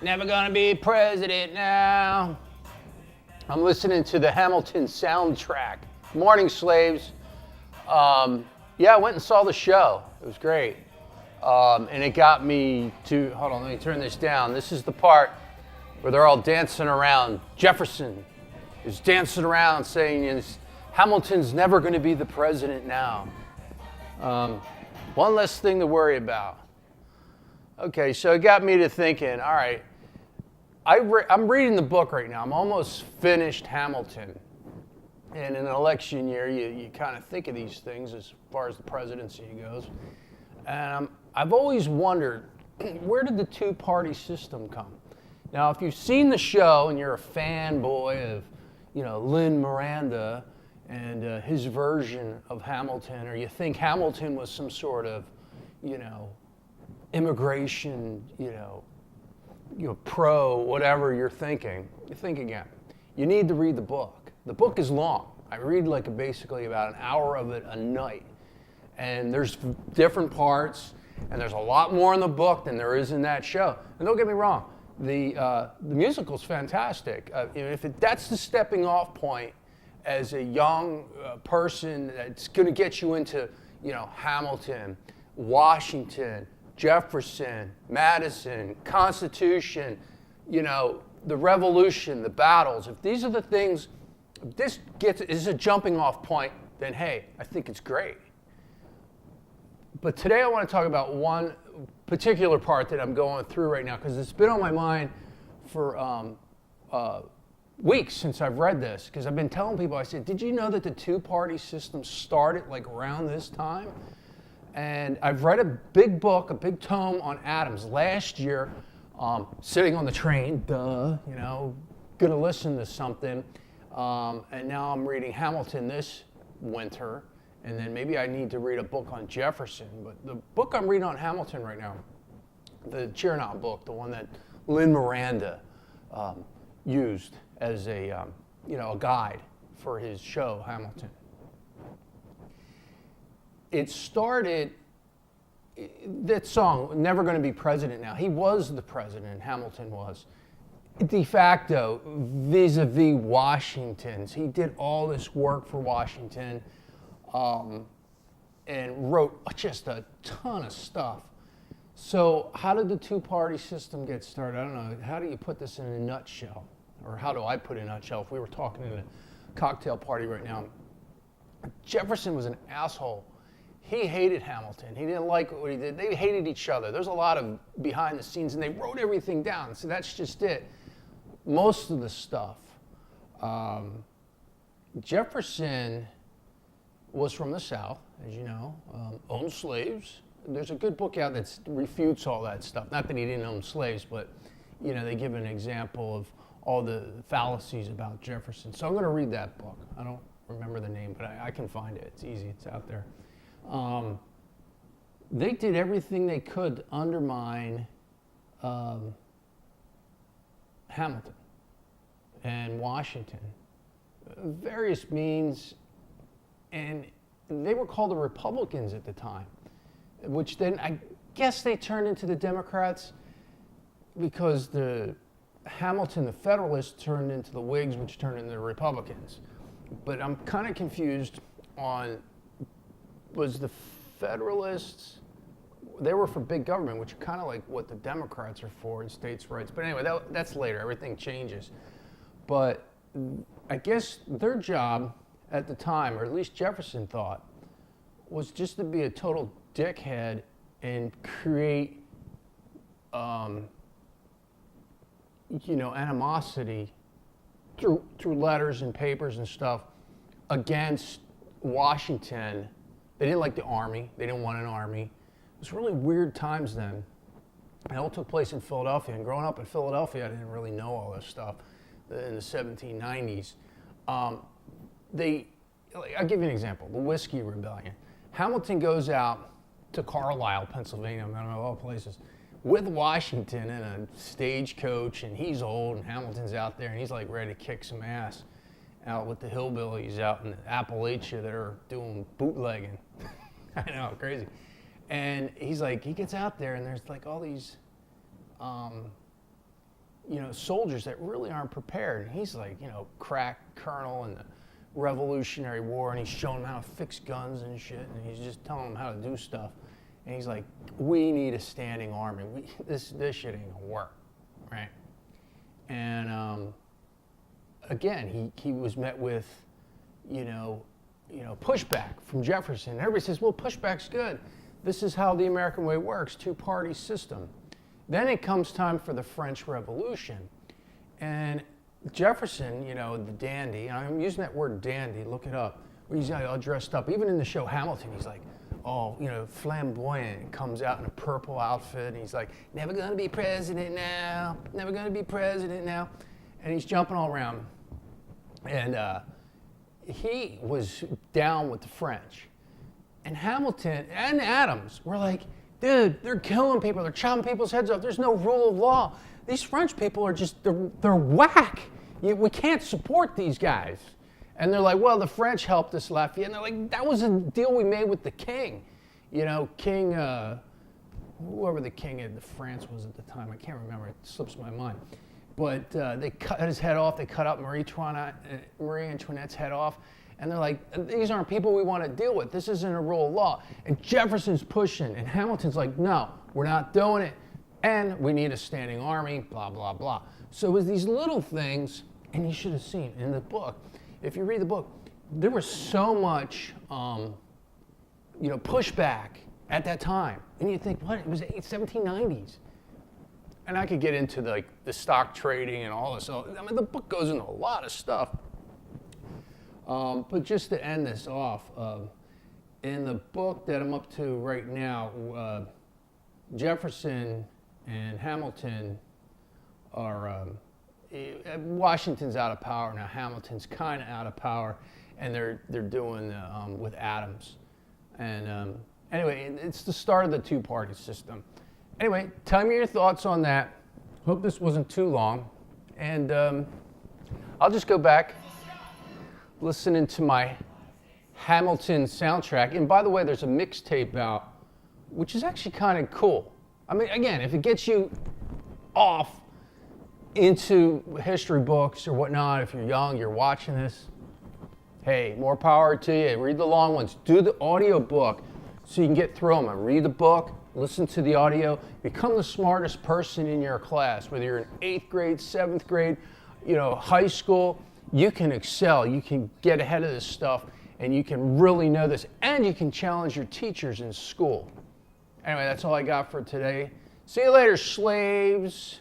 Never gonna be president now. I'm listening to the Hamilton soundtrack. Morning, slaves. Yeah, I went and saw the show. It was great. And it got me to, hold on, let me turn this down. This is the part where they're all dancing around. Jefferson is dancing around saying, Hamilton's never going to be the president now. One less thing to worry about. Okay, so it got me to thinking, all right, I'm reading the book right now. I'm almost finished Hamilton. And in an election year, you kind of think of these things as far as the presidency goes. And I've always wondered, where did the two-party system come? Now, if you've seen the show and you're a fanboy of, Lin Miranda and his version of Hamilton, or you think Hamilton was some sort of, immigration, pro, whatever you're thinking, you think again. You need to read the book. The book is long. I read basically about an hour of it a night. And there's different parts, and there's a lot more in the book than there is in that show. And don't get me wrong, the musical's fantastic. That's the stepping off point as a young person that's going to get you into, Hamilton, Washington, Jefferson, Madison, Constitution, the Revolution, the battles. If these are the things, if this is a jumping off point, then hey, I think it's great. But today I want to talk about one particular part that I'm going through right now because it's been on my mind for weeks since I've read this. Because I've been telling people, I said, did you know that the two-party system started around this time? And I've read a big book, a big tome on Adams last year, sitting on the train, gonna listen to something. And now I'm reading Hamilton this winter. And then maybe I need to read a book on Jefferson. But the book I'm reading on Hamilton right now, the Chernow book, the one that Lin Miranda used as a guide for his show, Hamilton. It started, that song, Never Gonna Be President Now. He was the president, Hamilton was. De facto, vis-a-vis Washington's. He did all this work for Washington. And wrote just a ton of stuff. So how did the two-party system get started? I don't know. How do you put this in a nutshell? Or how do I put it in a nutshell? If we were talking at a cocktail party right now, Jefferson was an asshole. He hated Hamilton. He didn't like what he did. They hated each other. There's a lot of behind the scenes, and they wrote everything down. So that's just it. Most of the stuff. Jefferson was from the South, as you know, owned slaves. There's a good book out that refutes all that stuff. Not that he didn't own slaves, but they give an example of all the fallacies about Jefferson. So I'm going to read that book. I don't remember the name, but I can find it. It's easy. It's out there. They did everything they could to undermine Hamilton and Washington. Various means. And they were called the Republicans at the time, which then I guess they turned into the Democrats because the Hamilton, the Federalists, turned into the Whigs, which turned into the Republicans. But I'm kind of confused on, was the Federalists, they were for big government, which is kind of like what the Democrats are for in states' rights. But anyway, that's later. Everything changes. But I guess their job at the time, or at least Jefferson thought, was just to be a total dickhead and create, animosity through letters and papers and stuff against Washington. They didn't like the army. They didn't want an army. It was really weird times then. It all took place in Philadelphia. And growing up in Philadelphia, I didn't really know all this stuff in the 1790s. I'll give you an example, the Whiskey Rebellion. Hamilton goes out to Carlisle, Pennsylvania, I don't know, all places, with Washington in a stagecoach, and he's old, and Hamilton's out there, and he's ready to kick some ass out with the hillbillies out in Appalachia that are doing bootlegging. I know, crazy. And he gets out there, and there's all these soldiers that really aren't prepared. And he's like, crack colonel in the Revolutionary War, and he's showing them how to fix guns and shit, and he's just telling them how to do stuff. And he's like, we need a standing army. This shit ain't gonna work, right? And again, he was met with, pushback from Jefferson. And everybody says, well, pushback's good. This is how the American way works, two-party system. Then it comes time for the French Revolution. And Jefferson, the dandy, and I'm using that word dandy, look it up, he's all dressed up. Even in the show Hamilton, he's like, flamboyant, comes out in a purple outfit, and he's like, never gonna be president now, never gonna be president now. And he's jumping all around. And he was down with the French. And Hamilton and Adams were like, dude, they're killing people, they're chopping people's heads off, there's no rule of law. These French people are just, they're whack. We can't support these guys. And they're like, well, the French helped us, Lafayette. And they're like, that was a deal we made with the king. King, whoever the king of France was at the time, I can't remember, it slips my mind. But they cut his head off, they cut up Marie Antoinette's head off. And they're like, these aren't people we want to deal with. This isn't a rule of law. And Jefferson's pushing, and Hamilton's like, no, we're not doing it. And we need a standing army, blah, blah, blah. So it was these little things, and you should have seen in the book, if you read the book, there was so much, pushback at that time. And you think, what? It was the 1790s. And I could get into the stock trading and all this. So, the book goes into a lot of stuff. But just to end this off, in the book that I'm up to right now, Jefferson and Hamilton are, Washington's out of power now, Hamilton's kind of out of power, and they're doing with Adams. And anyway, it's the start of the two-party system. Anyway, tell me your thoughts on that. Hope this wasn't too long. And I'll just go back listening to my Hamilton soundtrack. And by the way, there's a mixtape out, which is actually kind of cool. I mean, again, if it gets you off into history books or whatnot, if you're young, you're watching this, hey, more power to you. Read the long ones. Do the audio book so you can get through them. Read the book, listen to the audio, become the smartest person in your class, whether you're in 8th grade, 7th grade, high school. You can excel, you can get ahead of this stuff, and you can really know this, and you can challenge your teachers in school. Anyway, that's all I got for today. See you later, slaves.